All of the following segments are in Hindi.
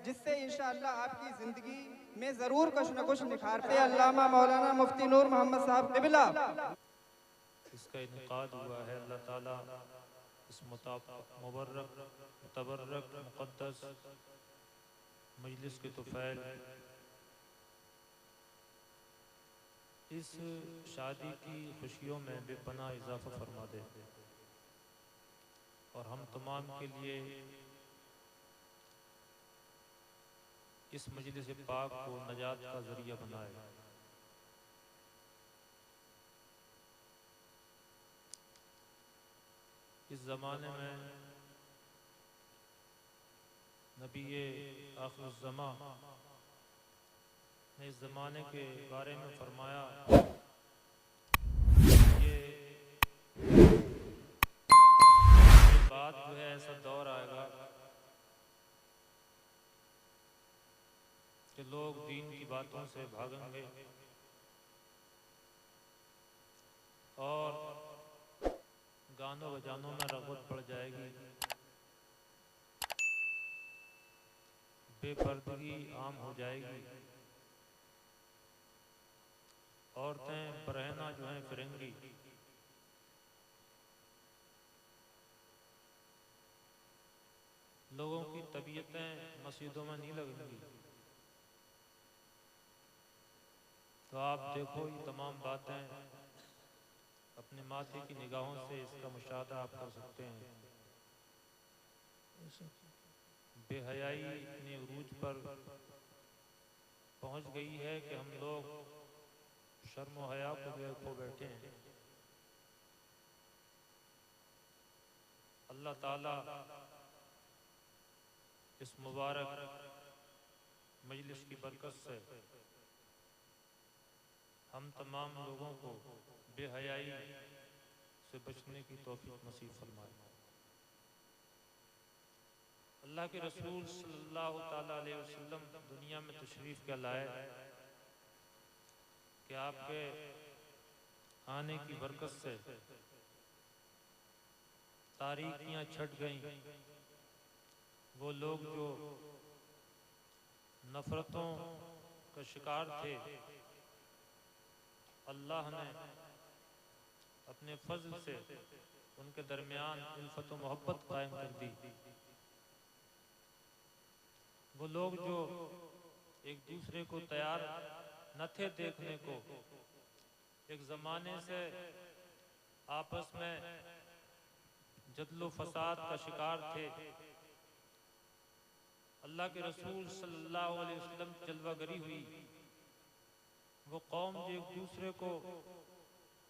जिससे इंशाअल्लाह आपकी ज़िंदगी में ज़रूर कुछ न कुछ निखारते। अल्लामा मौलाना मुफ्ती नूर मोहम्मद साहब क़िबला इसका इनकाद हुआ है। अल्लाह ताला इस मुबर्रक मुतबर्रक मुक़द्दस मजलिस के तुफ़ैल इस शादी की खुशियों में बेपनाह इजाफ़ा फरमा दे और हम तमाम के लिए इस मजलिस पाक को नजात का ज़रिया बनाए। इस ज़माने में नबी आखिरुज़्ज़मा ने इस ज़माने के बारे में फरमाया, ये बात जो है ऐसा दौर आएगा कि लोग दीन की बातों से भागेंगे और गानों बजानों में रग़बत बढ़ जाएगी, बेपर्दगी आम हो जाएगी, औरतें बरहना जो हैं फिरेंगी, लोगों की तबीयतें मस्जिदों में नहीं लगेंगी। तो आप देखो ये तमाम बातें अपने माथे की निगाहों से इसका मुशाहदा आप कर सकते हैं। बेहयाई इतनी उरूज पर पहुंच गई है कि हम लोग शर्म व हया को जो खो बैठे हैं। अल्लाह ताला इस मुबारक मजलिस की बरकत से हम तमाम लोगों को बेहयाई से बचने की तौफीक नसीब फरमाए। अल्लाह के रसूल सल्लल्लाहु ताला अलैहि वसल्लम दुनिया में तशरीफ़ क्या लाए कि आपके आने की बरकत से तारीकियां छट गईं। वो लोग जो नफ़रतों का शिकार थे, अल्लाह ने अपने फजल से उनके दरमियान उल्फत व मोहब्बत कायम कर दी। वो लोग जो एक दूसरे को तैयार न थे देखने को, एक ज़माने से आपस में जदलो फसाद का शिकार थे, अल्लाह के रसूल सल्लल्लाहु अलैहि वसल्लम जलवागरी हुई। वो कौम जो एक दूसरे को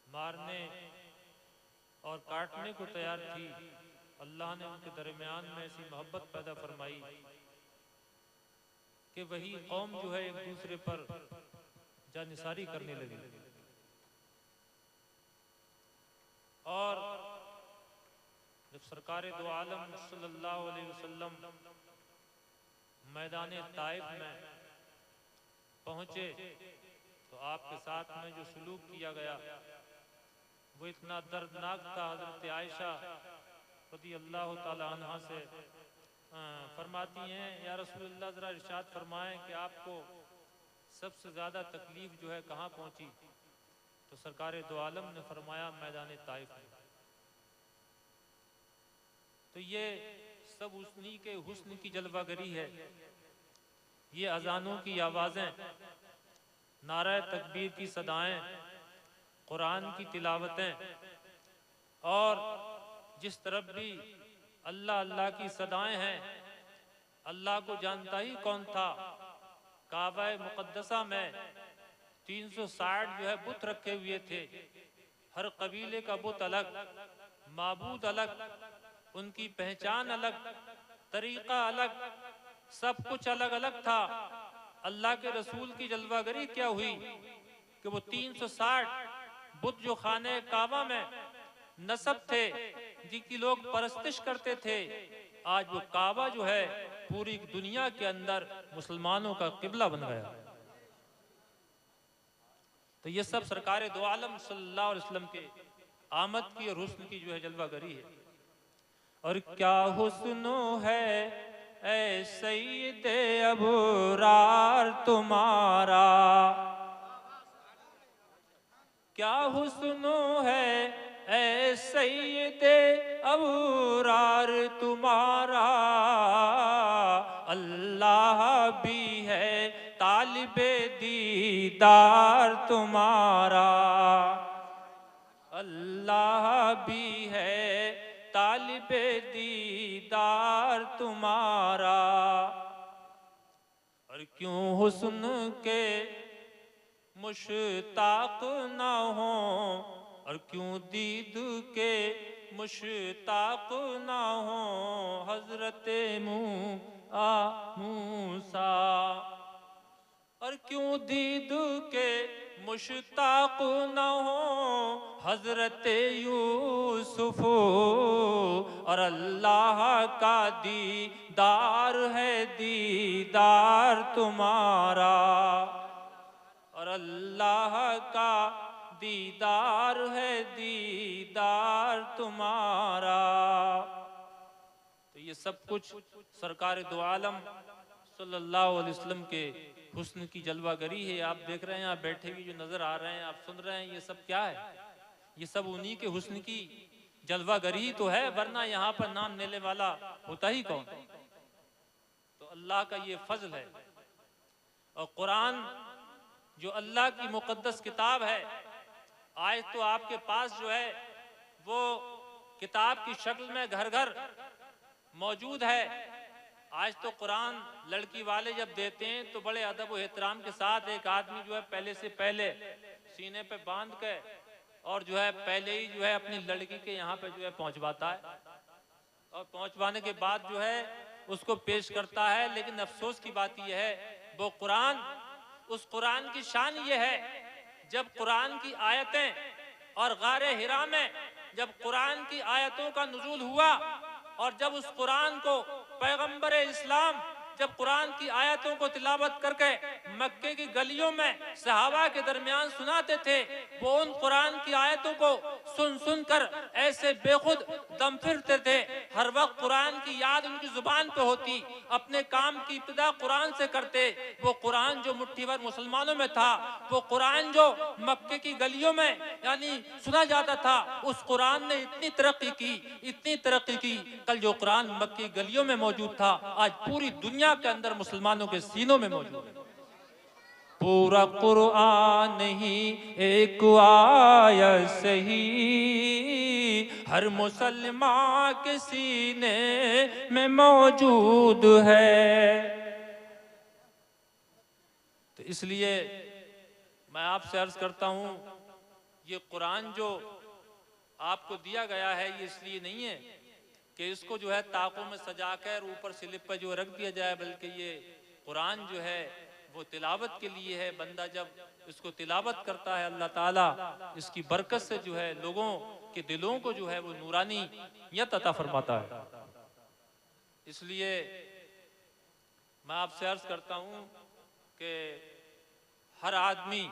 मारने और काटने को तैयार थी, अल्लाह ने उनके दरमियान में ऐसी मोहब्बत पैदा फरमाई कि वही कौम जो है एक दूसरे पर जानिसारी करने लगी। और जब सरकार दो आलम सल्लल्लाहु अलैहि वसल्लम मैदान ताइफ में पहुंचे तो आपके साथ में जो सलूक किया गया वो इतना दर्दनाक था। हजरत आयशा रज़ी अल्लाह ताला अन्हा से फरमाती हैं, या रसूलुल्लाह ज़रा इरशाद फरमाएं कि आपको सबसे ज़्यादा तकलीफ जो है कहाँ पहुंची? तो सरकार दो आलम ने फरमाया मैदान ताइफ में। तो ये सब उन्हीं के हुस्न की जलवागरी है। ये अजानों की आवाज़ें, नारे तकबीर की सदाएं, कुरान की तिलावतें और जिस तरफ भी अल्लाह अल्लाह की सदाएं हैं, अल्लाह को जानता ही कौन था। काबा मुकद्दसा में 360 जो है बुत रखे हुए थे। हर कबीले का बुत अलग, माबूद अलग, उनकी पहचान अलग, तरीका अलग, सब कुछ अलग अलग था। अल्लाह के रसूल की जलवागरी क्या हुई कि वो 360 बुत जो खाने काबा में नसब थे, जिनकी लोग परस्तिश करते थे, आज वो काबा जो है पूरी दुनिया के अंदर मुसलमानों का किबला बन गया। तो ये सब सरकार दो आलम सल्लल्लाहु अलैहि वसल्लम के आमद की और हुस्न की जो है जलवागरी है। और क्या हुस्नो है ऐ सैयदे अबरार तुम्हारा, क्या हुस्न है ऐ सैयदे अबरार तुम्हारा, अल्लाह भी है तालिबे दीदार तुम्हारा, अल्लाह भी है तालिबे दीदार तुम्हारा। और क्यों हुस्न के मुश्ताक ना हो, और क्यों दीद के मुश्ताक ना हो हजरत मूसा, और क्यों दीद के मुश्ताक न हो हजरत यूसुफ, और अल्लाह का दीदार है दीदार तुम्हारा, और अल्लाह का दीदार है दीदार तुम्हारा। तो ये सब कुछ सरकार दो आलम सल्लल्लाहु अलैहि वसल्लम के हुस्न की जलवागरी है। आप देख रहे हैं, आप बैठे हुए जो नजर आ रहे हैं, आप सुन रहे हैं, ये सब क्या है? ये सब उन्हीं के हुस्न की जलवागरी ही तो है, वरना यहाँ पर नाम लेने वाला होता ही कौन? तो अल्लाह का ये फजल है। और कुरान जो अल्लाह की मुकद्दस किताब है, आज तो आपके पास जो है वो किताब की शक्ल में घर घर मौजूद है। आज तो कुरान लड़की वाले जब देते हैं तो बड़े अदब और एहतराम के साथ एक आदमी जो है पहले से पहले सीने पे बांध के और जो है पहले ही जो है अपनी लड़की के यहाँ पे जो है पहुंचवाता है, और पहुंचवाने के बाद जो है उसको पेश करता है। लेकिन अफसोस की बात यह है, वो कुरान, उस कुरान की शान ये है, जब कुरान की आयतें और गारे हिरा में जब कुरान की आयतों का नुज़ूल हुआ, और जब उस कुरान को पैगंबर इस्लाम जब कुरान की आयतों को तिलावत करके मक्के की गलियों में सहाबा के दरमियान सुनाते थे, वो उन कुरान की आयतों को सुन सुन कर ऐसे बेखुद दम फिरते थे। हर वक्त कुरान की याद उनकी जुबान पे होती, अपने काम की इब्तिदा कुरान से करते। वो कुरान जो मुट्ठी भर मुसलमानों में था, वो कुरान जो मक्के की गलियों में यानी सुना जाता था, उस कुरान ने इतनी तरक्की की, इतनी तरक्की की, कल जो कुरान मक्की गलियों में मौजूद था, आज पूरी दुनिया के अंदर मुसलमानों के सीनों में मौजूद है। पूरा कुरान ही एक आयत सही, हर मुसलमान के सीने में मौजूद है। तो इसलिए मैं आपसे अर्ज करता हूं, ये कुरान जो आपको दिया गया है, ये इसलिए नहीं है कि इसको जो है ताकों में सजा कर ऊपर स्लिप पर जो रख दिया जाए, बल्कि ये कुरान जो है वो तिलावत के लिए है। बंदा जब इसको तिलावत करता है, अल्लाह ताला इसकी बरकत से जो है लोगों के दिलों को जो है वो नूरानियत अता फरमाता है। इसलिए मैं आपसे अर्ज करता हूं कि हर आदमी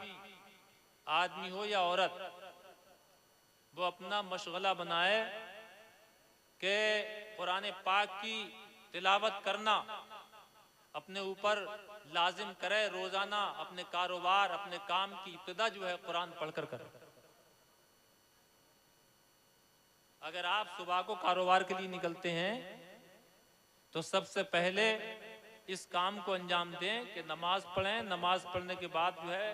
हो या औरत, वो अपना मशगला बनाए कि कुरान पाक की तिलावत करना अपने ऊपर लाजिम करे। रोजाना अपने कारोबार, अपने काम की इब्तिदा जो है कुरान पढ़कर करे। अगर आप सुबह को कारोबार के लिए निकलते हैं तो सबसे पहले इस काम को अंजाम दें कि नमाज पढ़ें। नमाज पढ़ने के बाद जो है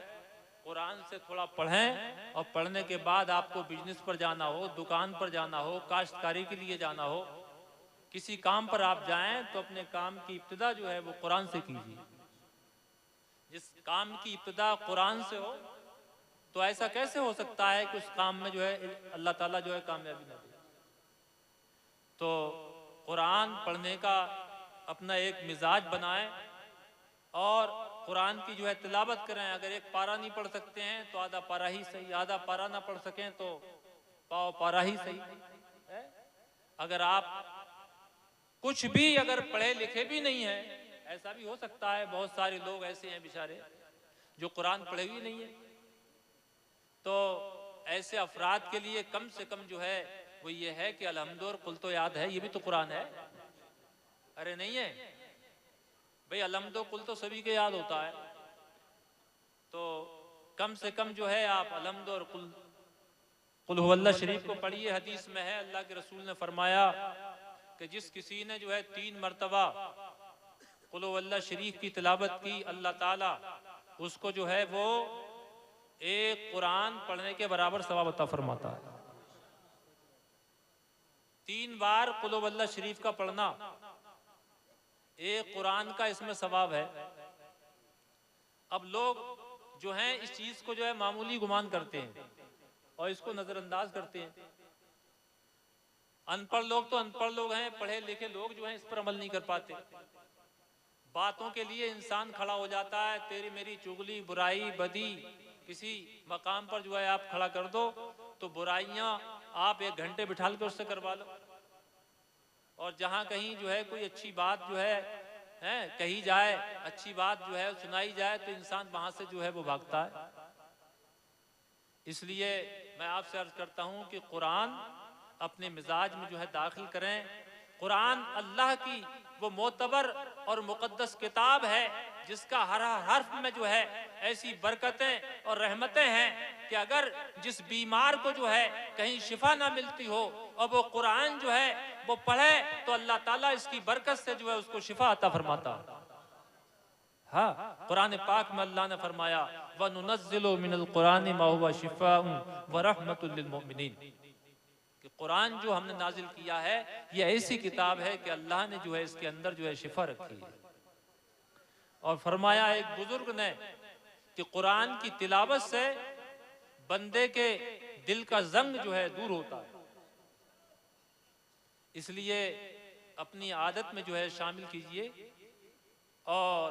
कुरान से थोड़ा पढ़ें, और पढ़ने के बाद आपको बिजनेस पर जाना हो, दुकान पर जाना हो, काश्तकारी के लिए जाना हो, किसी काम पर आप जाएं तो अपने काम की इब्तिदा जो है वो कुरान से कीजिए। जिस काम की इब्तिदा कुरान से हो, तो ऐसा कैसे हो सकता है कि उस काम में जो है अल्लाह ताला जो है कामयाबी ना दे। तो कुरान पढ़ने का अपना एक मिजाज बनाएं और कुरान की जो है तिलावत करें। अगर एक पारा नहीं पढ़ सकते हैं तो आधा पारा ही सही, आधा पारा ना पढ़ सकें तो पाव पारा ही सही है। अगर आप कुछ भी अगर पढ़े लिखे भी नहीं है, ऐसा भी हो सकता है, बहुत सारे लोग ऐसे हैं बेचारे जो कुरान पढ़े ही नहीं है, तो ऐसे अफराद के लिए कम से कम जो है वो ये है कि अलहम्दुलिल्लाह कुल तो याद है, ये भी तो कुरान है। अरे नहीं है, भाई अलहम्दो कुल तो सभी के याद होता है, तो कम से कम जो है आप अलहम्दो और कुल हुवल्लाह शरीफ को पढ़िए। हदीस में है अल्लाह के रसूल ने फरमाया कि जिस किसी ने जो है 3 मरतबा कुल हुवल्लाह शरीफ की तिलावत की, अल्लाह ताला उसको जो है वो एक कुरान पढ़ने के बराबर सवाब अता फरमाता है। 3 बार कुल हुवल्लाह शरीफ का पढ़ना एक कुरान का इसमें सवाब है। अब लोग जो हैं इस चीज को जो है मामूली गुमान करते हैं और इसको नजरअंदाज करते हैं। अनपढ़ लोग तो अनपढ़ लोग हैं, पढ़े लिखे लोग जो हैं इस पर अमल नहीं कर पाते। बातों के लिए इंसान खड़ा हो जाता है, तेरी मेरी चुगली बुराई बदी किसी मकाम पर जो है आप खड़ा कर दो तो बुराइयां आप 1 घंटे बिठा के उससे करवा लो, और जहां कहीं जो है कोई अच्छी बात जो है कही जाए, अच्छी बात जो है सुनाई जाए तो इंसान वहां से जो है वो भागता है। इसलिए मैं आपसे अर्ज करता हूं कि कुरान अपने मिजाज में जो है दाखिल करें। कुरान अल्लाह की वो मोतबर और मुकद्दस किताब है जिसका हर हर्फ में जो है ऐसी बरकतें और रहमतें हैं कि अगर जिस बीमार को जो है कहीं शिफा ना मिलती हो और वो कुरान जो है वो पढ़े तो अल्लाह ताला इसकी बरकत से जो है उसको शिफा अता फरमाता। हाँ, कुरान पाक में अल्लाह ने फरमाया व नुनज़्ज़िलु मिनल कुरानि मा हुवा शिफाउन व रहमतुल लिल मुमिनीन, कि कुरान जो हमने नाजिल किया है ये ऐसी किताब है कि अल्लाह ने जो है इसके अंदर जो है शिफा रखी है। और फरमाया एक बुजुर्ग ने कि कुरान की तिलावत से बंदे के दिल का जंग जो है दूर होता है। इसलिए अपनी आदत में जो है शामिल कीजिए। और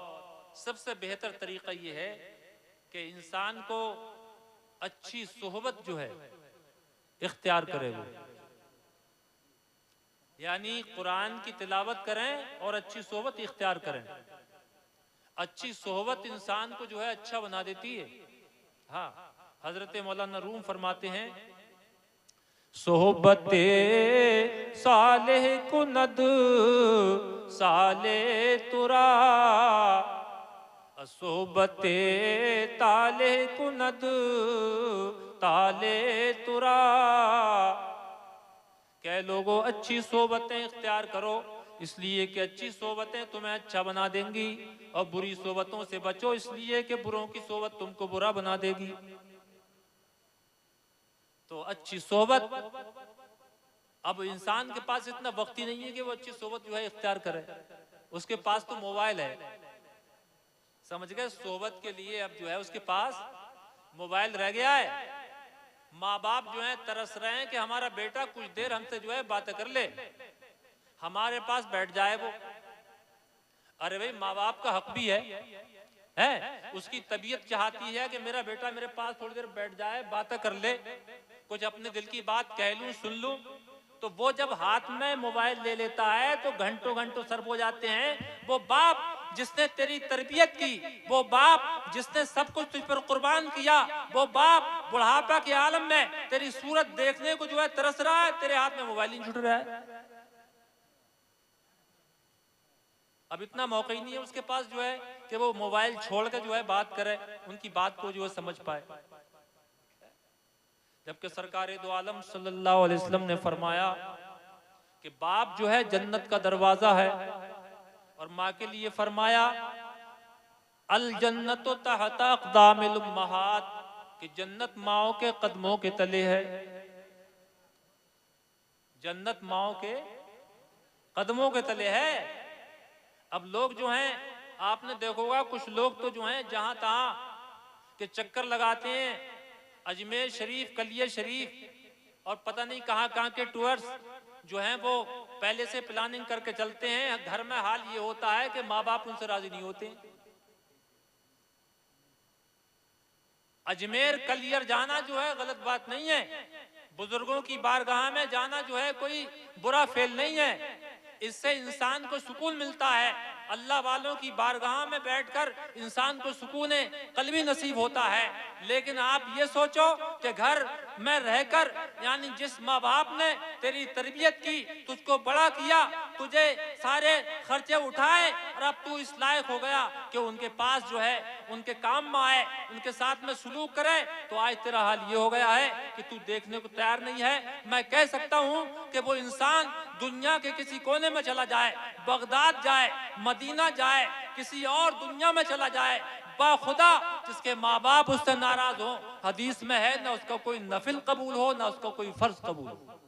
सबसे बेहतर तरीका ये है कि इंसान को अच्छी सोहबत जो है इख्तियार करे, वो यानी कुरान की तिलावत करें और अच्छी सोहबत इख्तियार करें। अच्छी सोहबत इंसान को जो है अच्छा बना देती है। हाँ, हजरत मौलाना रूम फरमाते हैं सोहबते सालेह कुनद साले तुरा सोहबते ताले कुनद ताले तुरा। क्या लोगों अच्छी सोहबतें इख्तियार करो, इसलिए कि अच्छी सोहबतें तुम्हें अच्छा बना देंगी, और बुरी सोहबतों से बचो इसलिए कि बुरों की सोहबत तुमको बुरा बना देगी। तो अच्छी सोहबत, अब इंसान के पास इतना वक्त ही नहीं है कि वो अच्छी सोहबत जो है इख्तियार करे, उसके पास तो मोबाइल है, समझ गए। सोहबत के लिए अब जो है उसके पास मोबाइल रह गया है। माँ बाप जो है तरस रहे हैं कि हमारा बेटा कुछ देर हमसे जो है बातें कर ले, हमारे पास बैठ जाए वो। अरे भाई, माँ बाप का हक भी है, उसकी तबीयत चाहती है कि मेरा बेटा मेरे पास थोड़ी देर बैठ जाए, बातें कर ले, कुछ अपने दिल की बात कह लूं सुन लूं। तो वो जब हाथ में मोबाइल ले लेता है तो घंटों घंटों सर्फ हो जाते हैं। वो बाप जिसने तेरी तरबियत की, वो बाप जिसने सब कुछ तुझ पर कुर्बान किया, वो बाप बुढ़ापा के आलम में तेरी सूरत देखने को जो है तरस रहा है, तेरे हाथ में मोबाइल ही छूट रहा है। अब इतना मौका ही नहीं है उसके पास जो है कि वो मोबाइल छोड़ कर जो है बात करे, उनकी बात को जो है समझ पाए। जबकि सरकार दो आलम सल्लल्लाहु अलैहि वसल्लम ने फरमाया कि बाप जो है जन्नत का दरवाजा है, और माँ के लिए फरमाया अल जन्नतो तहता अक़दामिल उम्महात, कि जन्नत माओ के कदमों के तले है। जन्नत माओ के कदमों के तले है। अब लोग जो हैं, आपने देखोगा कुछ लोग तो जो हैं जहां तहां के चक्कर लगाते हैं, अजमेर शरीफ, कलिया शरीफ और पता नहीं कहां कहां के टूर्स जो हैं वो पहले से प्लानिंग करके चलते हैं। घर में हाल ये होता है कि माँ बाप उनसे राजी नहीं होते। अजमेर कलियर जाना जो है गलत बात नहीं है, बुजुर्गों की बारगाह में जाना जो है कोई बुरा फेल नहीं है। इससे इंसान को सुकून मिलता है, अल्लाह वालों की बारगाह में बैठकर इंसान को सुकून कल्बी नसीब होता है। लेकिन आप ये सोचो कि घर में रहकर, यानी जिस माँ बाप ने तेरी तरबियत की, तुझको बड़ा किया, तुझे सारे खर्चे उठाए, और अब तू इस लायक हो गया कि उनके पास जो है उनके काम में आए, उनके साथ में सुलूक करे, तो आज तेरा हाल ये हो गया है कि तू देखने को तैयार नहीं है। मैं कह सकता हूँ कि वो इंसान दुनिया के किसी कोने में चला जाए, बगदाद जाए, मदीना जाए, किसी और दुनिया में चला जाए, बाखुदा जिसके माँ बाप उससे नाराज हो, हदीस में है ना उसका कोई नफिल कबूल हो ना उसका कोई फर्ज कबूल हो।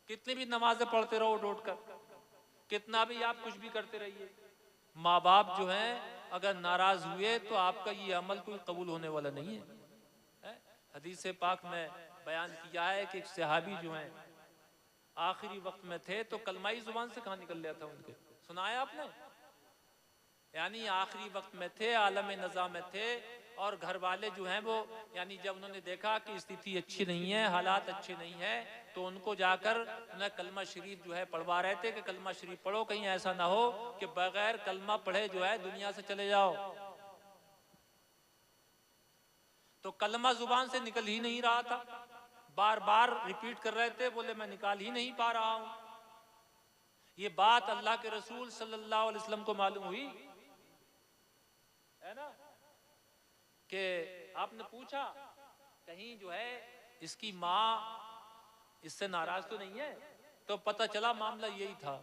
कितनी भी नमाजें पढ़ते रहो उठ उठ कर, कितना भी आप कुछ भी करते रहिए, माँ बाप जो हैं अगर नाराज हुए तो आपका ये अमल कोई कबूल होने वाला नहीं है। हदीस पाक में बयान किया है कि एक सहाबी जो हैं आखिरी वक्त में थे तो कलमाई जुबान से कहाँ निकल लिया था उनके, सुनाया आपने? यानी आखिरी वक्त में थे, आलम नज़ा में थे, और घर वाले जो हैं वो, यानी जब उन्होंने देखा कि स्थिति अच्छी नहीं है, हालात अच्छे नहीं है, तो उनको जाकर उन्हें कलमा शरीफ जो है पढ़वा रहे थे कि कलमा शरीफ पढ़ो, कहीं ऐसा ना हो कि बगैर कलमा पढ़े जो है दुनिया से चले जाओ। तो कलमा जुबान से निकल ही नहीं रहा था, बार बार रिपीट कर रहे थे, बोले मैं निकाल ही नहीं पा रहा हूं। ये बात अल्लाह के रसूल सल्लल्लाहु अलैहि वसल्लम को मालूम हुई, है ना, कि आपने पूछा कहीं जो है इसकी माँ इससे नाराज तो नहीं है? तो पता चला मामला यही था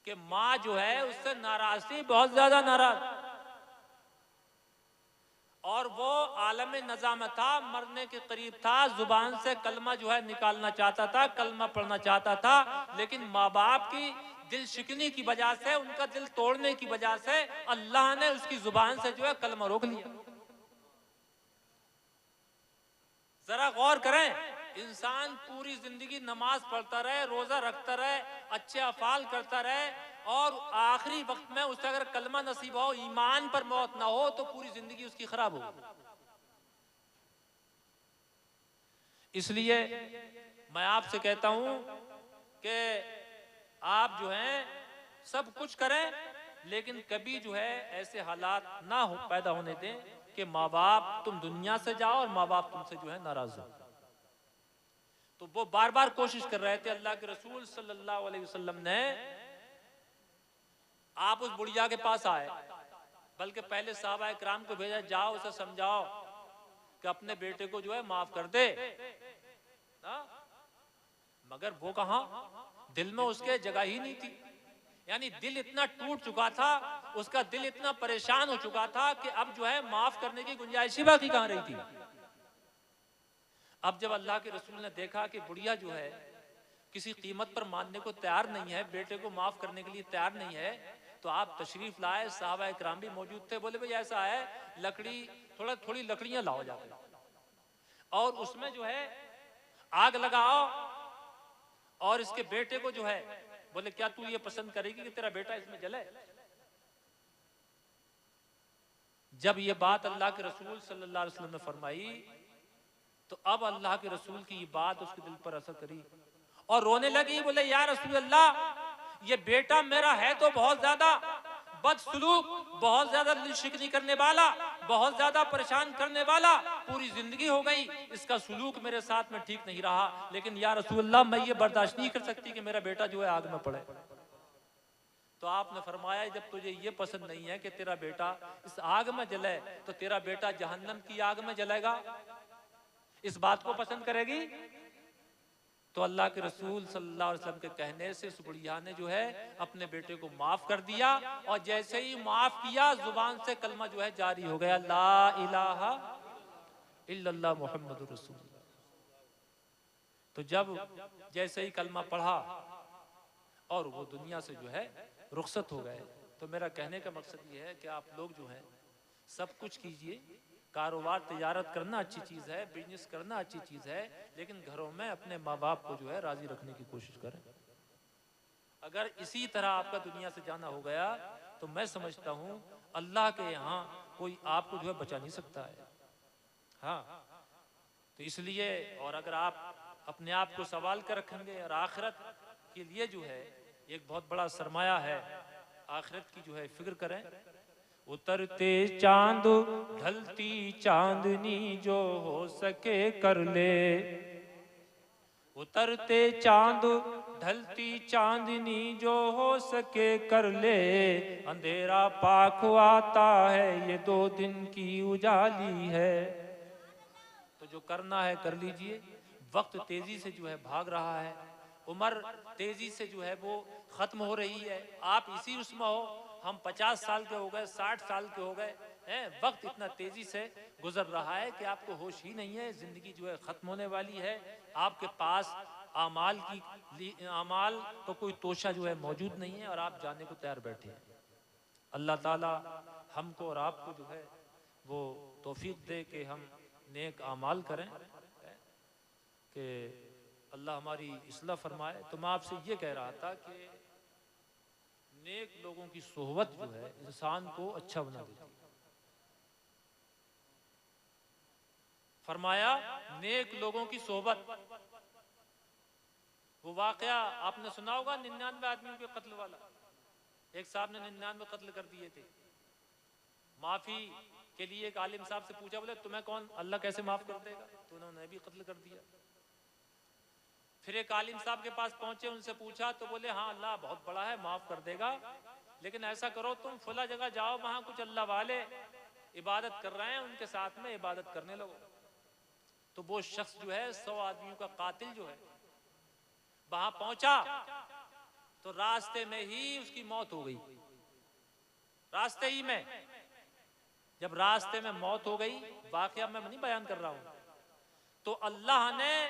कि माँ जो है उससे नाराज थी, बहुत ज्यादा नाराज, और वो आलम नज़ा में था, मरने के करीब था, जुबान से कलमा जो है निकालना चाहता था, कलमा पढ़ना चाहता था, लेकिन माँ बाप की दिल शिकनी की वजह से, उनका दिल तोड़ने की वजह से अल्लाह ने उसकी जुबान से जो है कलमा रोक लिया। जरा गौर करें, इंसान पूरी जिंदगी नमाज पढ़ता रहे, रोजा रखता रहे, अच्छे अफाल करता रहे, और आखिरी वक्त में उसे अगर कलमा नसीब हो, ईमान पर मौत ना हो, तो पूरी जिंदगी उसकी खराब हो। इसलिए मैं आपसे कहता हूं कि आप जो हैं सब कुछ करें, लेकिन कभी जो है ऐसे हालात ना हो पैदा होने दें कि माँ बाप तुम दुनिया से जाओ और माँ बाप तुमसे जो है नाराज हो। तो वो बार बार कोशिश कर रहे थे। अल्लाह के रसूल सल्लल्लाहु अलैहि वसल्लम ने, आप उस बुढ़िया के पास आए, बल्कि पहले साहबा इकराम को भेजा, जाओ उसे समझाओ कि अपने बेटे को जो है माफ कर दे ना? मगर वो कहां, दिल में उसके जगह ही नहीं थी। यानी दिल इतना टूट चुका था, उसका दिल इतना परेशान हो चुका था कि अब जो है माफ करने की गुंजाइश ही बाकी कहां रही थी। अब जब अल्लाह के रसूल ने देखा कि बुढ़िया जो है किसी कीमत पर मानने को तैयार नहीं है, बेटे को माफ करने के लिए तैयार नहीं है, तो आप तशरीफ लाए, साहबा इकराम भी मौजूद थे, बोले भाई ऐसा है, लकड़ी थोड़ी लकड़ियां लाओ जाकर, और उसमें जो है आग लगाओ, और इसके बेटे को जो है, बोले क्या तू ये पसंद करेगी कि तेरा बेटा इसमें जले? जब ये बात अल्लाह के रसूल सल्लल्लाहु अलैहि वसल्लम ने फरमाई, तो अब अल्लाह के रसूल की ये बात उसके दिल पर असर करी और रोने लगी। बोले या रसूल अल्लाह, ये बेटा मेरा है तो बहुत ज्यादा बदसलूक, बहुत ज्यादा दिलशिकनी करने वाला, बहुत ज्यादा परेशान करने वाला, पूरी जिंदगी हो गई इसका सुलूक मेरे साथ में ठीक नहीं रहा, लेकिन या रसूल अल्लाह मैं ये बर्दाश्त नहीं कर सकती कि मेरा बेटा जो है आग में पड़े। तो आपने फरमाया जब तुझे ये पसंद नहीं है कि तेरा बेटा इस आग में जले, तो तेरा बेटा जहन्नम की आग में जलेगा, इस बात को पसंद करेगी? तो अल्लाह के रसूल सल्लल्लाहु अलैहि वसल्लम के कहने से उस बुढ़िया ने जो है अपने बेटे को माफ कर दिया, और जैसे ही माफ किया जुबान से कलमा जो है जारी हो गया, ला इलाहा इल्लल्लाह मुहम्मदुर रसूलुल्लाह। तो जब जैसे ही कलमा पढ़ा और वो दुनिया से जो है रुखसत हो गए। तो मेरा कहने का मकसद ये है कि आप लोग जो है सब कुछ कीजिए, कारोबार तिजारत करना अच्छी चीज़ है, बिजनेस करना अच्छी चीज़ है, लेकिन घरों में अपने माँ बाप को जो है राजी रखने की कोशिश करें। अगर इसी तरह आपका दुनिया से जाना हो गया तो मैं समझता हूँ अल्लाह के यहाँ कोई आपको जो है बचा नहीं सकता है। हाँ, तो इसलिए, और अगर आप अपने आप को सवाल कर रखेंगे और आखिरत के लिए जो है एक बहुत बड़ा सरमाया है, आखिरत की जो है फिक्र करें। उतरते चांद ढलती चांदनी जो हो सके कर ले, उतरते चांद ढलती चांदनी जो हो सके कर ले, अंधेरा पाख आता है ये 2 दिन की उजाली है। तो जो करना है कर लीजिए, वक्त तेजी से जो है भाग रहा है, उम्र तेजी से जो है वो खत्म हो रही है। आप इसी उसमें हो, हम 50 साल के हो गए, 60 साल के हो गए हैं, वक्त इतना तेजी से गुजर रहा है कि आपको होश ही नहीं है, जिंदगी जो है खत्म होने वाली है। आपके पास आमाल तो कोई तोशा जो है मौजूद नहीं है और आप जाने को तैयार बैठे हैं। अल्लाह ताला हमको और आपको जो है वो तौफीक दे कि हम नेक आमाल करें, कि अल्लाह हमारी इस्लाह फरमाए। तो मैं आपसे ये कह रहा था कि नेक लोगों की सोहबत जो है इंसान को अच्छा बना देती है। फरमाया नेक लोगों की सोहबत। वो वाकया आपने सुना होगा 99 आदमियों के कत्ल वाला। एक साहब ने 99 कत्ल कर दिए थे। माफी के लिए एक आलिम साहब से पूछा, बोले तुम्हें कौन, अल्लाह कैसे माफ कर देगा? तो उन्होंने भी कत्ल कर दिया। फिर एक आलिम साहब के पास पहुंचे, उनसे पूछा तो बोले हाँ अल्लाह बहुत बड़ा है, माफ कर देगा, लेकिन ऐसा करो तुम फला जगह जाओ, वहां कुछ अल्लाह वाले इबादत कर रहे हैं, उनके साथ में इबादत करने लगो। तो वो शख्स जो है 100 आदमियों का कातिल जो है वहां पहुंचा तो रास्ते में ही उसकी मौत हो गई। रास्ते ही में, जब रास्ते में मौत हो गई, वाकया मैं नहीं बयान कर रहा हूं, तो अल्लाह ने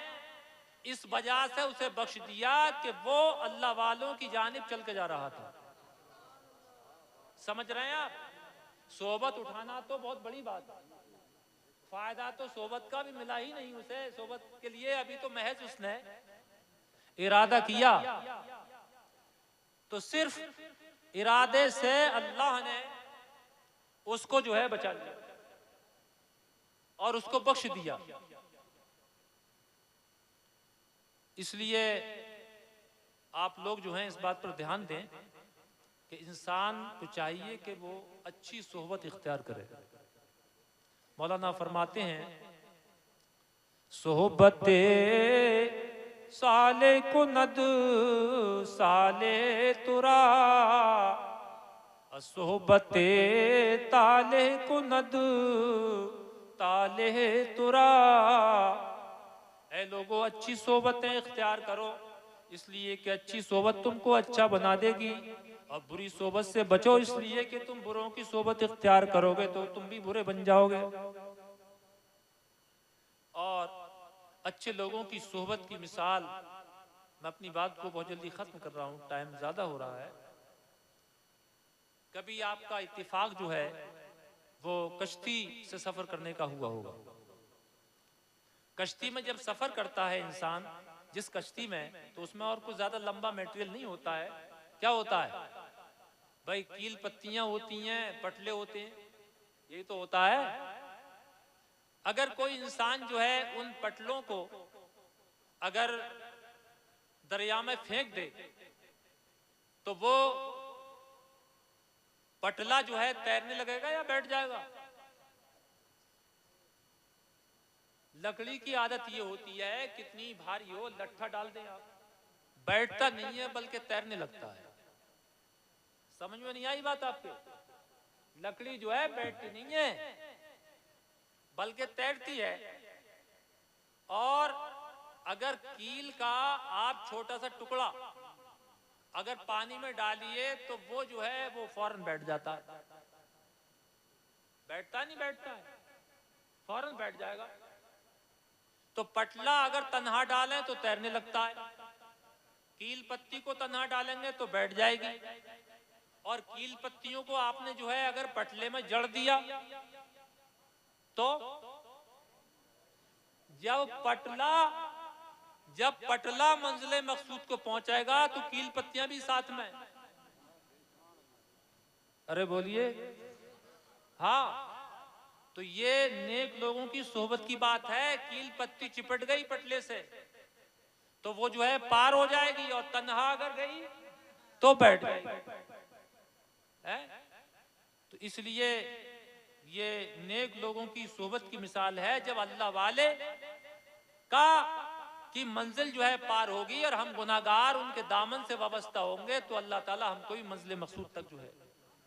इस वजह से उसे बख्श दिया कि वो अल्लाह वालों की जानिब चल के जा रहा था। समझ रहे हैं आप? सोबत उठाना तो बहुत बड़ी बात है, फायदा तो सोबत का भी मिला ही नहीं उसे। सोबत के लिए अभी तो महज उसने इरादा किया, तो सिर्फ इरादे से अल्लाह ने उसको जो है बचा लिया और उसको बख्श दिया। इसलिए आप लोग जो हैं इस बात पर ध्यान दें कि इंसान को चाहिए कि वो अच्छी सोहबत इख्तियार करे। मौलाना फरमाते हैं सोहबते साले कुनद साले तुरा, सोहबते ताले कुनद ताले तुरा। ऐ लोगों अच्छी सोहबतें इख्तियार करो, इसलिए कि अच्छी सोहबत तुमको अच्छा बना देगी, और बुरी सोहबत से बचो, इसलिए कि तुम बुरों की सोहबत इख्तियार करोगे तो तुम भी बुरे बन जाओगे। और अच्छे लोगों की सोहबत की मिसाल, मैं अपनी बात को बहुत जल्दी खत्म कर रहा हूं, टाइम ज्यादा हो रहा है। कभी आपका इत्तिफाक जो है वो कश्ती से सफर करने का हुआ होगा। कश्ती में जब सफर करता है इंसान, जिस कश्ती में, तो उसमें और कुछ ज्यादा लंबा मटेरियल नहीं होता है। क्या होता है भाई? कील पत्तियां होती हैं, पटले होते हैं, यही तो होता है। अगर कोई इंसान जो है उन पटलों को अगर दरिया में फेंक दे तो वो पटला जो है तैरने लगेगा या बैठ जाएगा? लकड़ी की आदत ये होती है, कितनी भारी हो लट्ठा डाल दें आप, बैठता नहीं है बल्कि तैरने लगता है। समझ में नहीं आई बात आपके? लकड़ी जो है बैठती नहीं है बल्कि तैरती है। और अगर कील का आप छोटा सा टुकड़ा अगर पानी में डालिए तो वो जो है वो फौरन बैठ जाता है। बैठता नहीं, बैठता है, फौरन बैठ जाएगा। तो पटला अगर तन्हा डालें तो तैरने लगता है, कील पत्ती को तन्हा डालेंगे तो बैठ जाएगी। और कील पत्तियों को आपने जो है अगर पटले में जड़ दिया तो जब पटला मंजिले मकसूद को पहुंचाएगा तो कील पत्तियां भी साथ में। अरे बोलिए हाँ। तो ये नेक लोगों की सोहबत की बात है। कील पत्ती चिपट गई पटले से तो वो जो है पार हो जाएगी, और तन्हा अगर गई तो बैठ गए है। तो इसलिए ये नेक लोगों की सोहबत की मिसाल है। जब अल्लाह वाले का की मंजिल जो है पार होगी और हम गुनाहगार उनके दामन से वाबस्ता होंगे तो अल्लाह ताला हमको भी मंजिल मकसूद तक जो है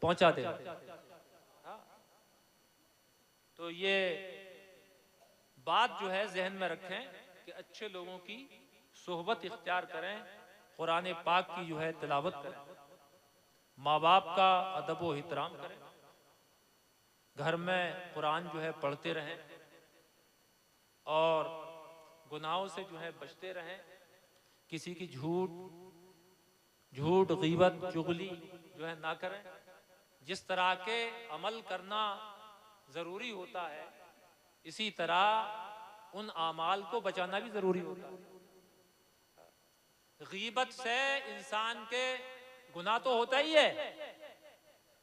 पहुंचा दे। तो ये बात जो है जहन में रखें कि अच्छे लोगों की सोहबत इख्तियार करें, कुरान पाक की जो है तिलावत करें, माँ बाप का अदब व एहतराम करें, घर में कुरान जो है पढ़ते रहें और गुनाहों से जो है बचते रहें। किसी की झूठ गीबत चुगली जो है ना करें। जिस तरह के अमल करना जरूरी होता है इसी तरह उन आमाल को बचाना भी जरूरी होता है। गीबत से इंसान के गुनाह तो होता ही है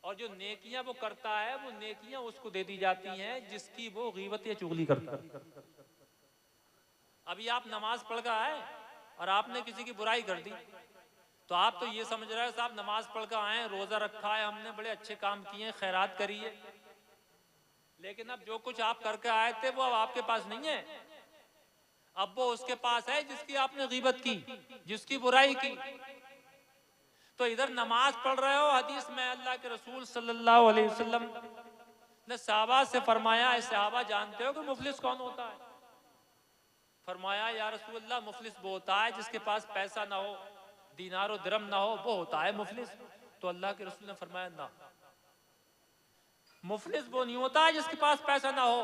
और जो नेकियां वो करता है वो नेकियां उसको दे दी जाती हैं जिसकी वो गीबत या चुगली करता है। अभी आप नमाज पढ़ कर आए और आपने किसी की बुराई कर दी तो आप तो ये समझ रहे हो साहब नमाज पढ़ कर आए, रोजा रखा है, हमने बड़े अच्छे काम किए, खैरात करी है, लेकिन अब जो कुछ आप करके आए थे वो अब आपके पास नहीं है। अब वो उसके पास है जिसकी आपने गीबत की, जिसकी बुराई की। तो इधर नमाज पढ़ रहे हो, हदीस में अल्लाह के रसूल सल्लल्लाहु अलैहि वसल्लम ने सहाबा से फरमाया, सहाबा जानते हो कि मुफलिस कौन होता है? फरमाया या रसूल अल्लाह मुफलिस वो होता है जिसके पास पैसा ना हो, दीनार और दिरहम ना हो, वो होता है मुफलिस। तो अल्लाह के रसूल ने फरमाया ना, मुफलिस वो नहीं होता है जिसके पास पैसा ना हो,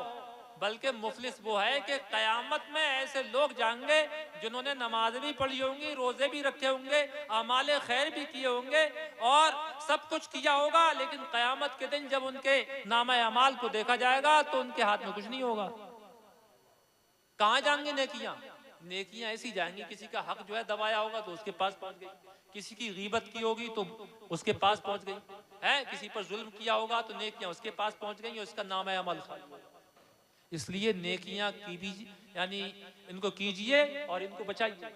बल्कि मुफलिस वो है कि कयामत में ऐसे लोग जाएंगे जिन्होंने नमाज भी पढ़ी होंगी, रोजे भी रखे होंगे, अमाले खैर भी किए होंगे और सब कुछ किया होगा, लेकिन कयामत के दिन जब उनके नामा अमाल को देखा जाएगा तो उनके हाथ में कुछ नहीं होगा। कहाँ जाएंगे नेकियां? नेकियां ऐसी जाएंगी, किसी का हक जो है दबाया होगा तो उसके पास पहुंच गई, किसी की गीबत की होगी तो उसके पास पहुंच गई है, किसी पर जुल्म किया होगा तो नेकियां उसके पास पहुंच गई और इसका नाम है अमल खाली होगा। इसलिए नेकियां की भी यानी इनको कीजिए और इनको बचाइए।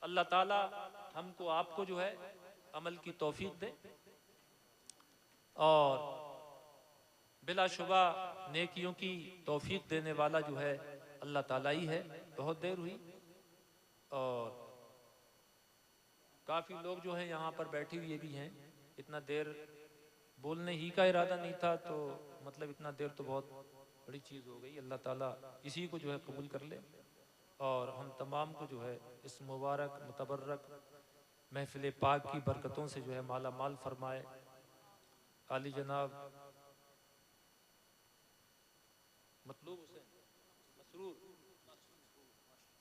अल्लाह ताला हमको आपको जो है अमल की तौफीक दे और बिलाशुबा नेकियों की तौफीक देने वाला जो है अल्लाह ताला ही है। बहुत देर हुई और काफ़ी लोग जो है यहाँ पर बैठे हुए भी हैं। इतना देर बोलने ही का इरादा नहीं था तो मतलब इतना देर तो बहुत बड़ी चीज़ हो गई। अल्लाह ताला इसी को जो है कबूल कर ले और हम तमाम को जो है इस मुबारक मुतबर्रक महफिल पाक की बरकतों से जो है माला माल फरमाए। आली जनाब मतलूब हुसैन मसरूर,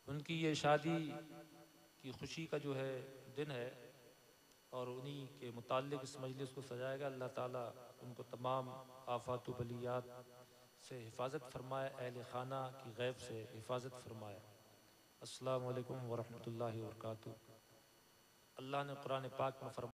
उनकी ये शादी की खुशी का जो है दिन है और उन्हीं के मुताल्लिक़ इस मजलिस को सजाएगा। अल्लाह ताला उनको तमाम आफात बलियात से हिफाजत फरमाए, अहले खाना की गैब से हिफाजत फरमाए। अस्सलामु अलैकुम वरहमतुल्लाहि वबरकातुहू। अल्लाह ने कुरान पाक में फरमाया